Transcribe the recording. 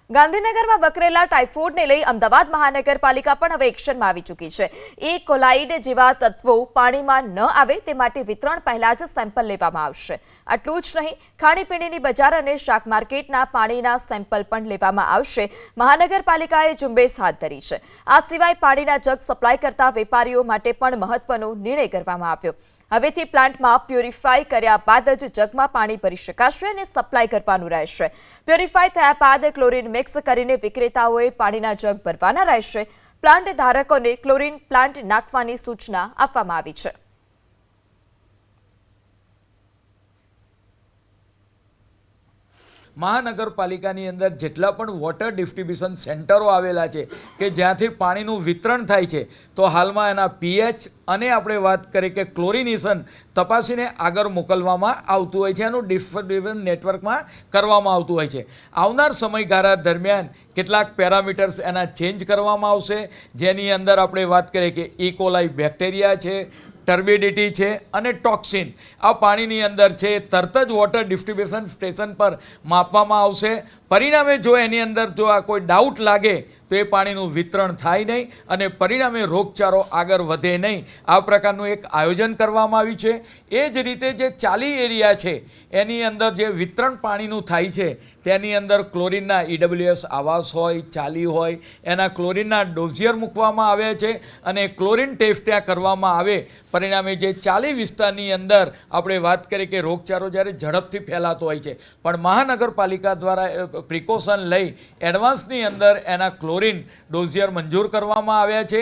ગાંધીનગરમાં વકરેલા ટાઇફોઇડને લઈ અમદાવાદ મહાનગરપાલિકા પણ હવે એક્શનમાં આવી ચૂકી છે। એ કોલાઇડ જેવા તત્વો પાણીમાં ન આવે તે માટે વિતરણ પહેલા જ સેમ્પલ લેવામાં આવશે। આટલું જ નહીં, ખાણીપીણીની બજાર અને શાક માર્કેટના પાણીના સેમ્પલ પણ લેવામાં આવશે। મહાનગરપાલિકાએ ઝુંબેશ હાથ ધરી છે। આ સિવાય પાણીના જગ સપ્લાય કરતા વેપારીઓ માટે પણ મહત્વનો નિર્ણય કરવામાં આવ્યો। હવેથી પ્લાન્ટમાં પ્યુરિફાય કર્યા બાદ જ જગમાં પાણી ભરી શકાશે અને સપ્લાય કરવાનું રહેશે। પ્યુરિફાય થયા બાદ ક્લોરીન મિક્સ કરીને વિક્રેતાઓએ પાણીના જગ ભરવાના રહેશે। પ્લાન્ટ ધારકોને ક્લોરીન પ્લાન્ટ નાખવાની સૂચના આપવામાં આવી છે। મહાનગરપાલિકાની અંદર જેટલા પણ વોટર ડિસ્ટ્રીબ્યુશન સેન્ટરો આવેલા છે કે જ્યાંથી પાણીનું વિતરણ થાય છે, તો હાલમાં એના પીએચ અને આપણે વાત કરીએ કે ક્લોરિનેશન તપાસીને આગળ મોકલવામાં આવતું હોય છે, એનું ડિસ્ટ્રીબ્યુશન નેટવર્કમાં કરવામાં આવતું હોય છે। આવનાર સમયગાળા દરમિયાન કેટલાક પેરામીટર્સ એના ચેન્જ કરવામાં આવશે, જેની અંદર આપણે વાત કરીએ કે ઇકોલાઈ બેક્ટેરિયા છે, ટર્બિડિટી છે અને ટોક્સિન આ પાણીની અંદર છે તરત જ વોટર ડિસ્ટ્રીબ્યુશન સ્ટેશન પર માપવામાં આવશે। પરિણામે જો એની અંદર જો આ કોઈ ડાઉટ લાગે તો એ પાણીનું વિતરણ થાય નહીં અને પરિણામે રોગચાળો આગળ વધે નહીં। આ પ્રકારનું એક આયોજન કરવામાં આવ્યું છે। એ જ રીતે જે ચાલી એરિયા છે એની અંદર જે વિતરણ પાણીનું થાય છે તેની અંદર ક્લોરીનના EWS આવાસ હોય, ચાલી હોય, એના ક્લોરીનના ડોઝિયર મૂકવામાં આવ્યા છે અને ક્લોરીન ટેસ્ટ ત્યાં કરવામાં આવે। પરિણામે જે ચાલી વિસ્તારની અંદર આપણે વાત કરીએ કે રોગચાળો જ્યારે ઝડપથી ફેલાતો હોય છે, પણ મહાનગરપાલિકા દ્વારા પ્રિકોશન લઈ એડવાન્સની અંદર એના ક્લોરીન ડોઝિયર મંજૂર કરવામાં આવ્યા છે।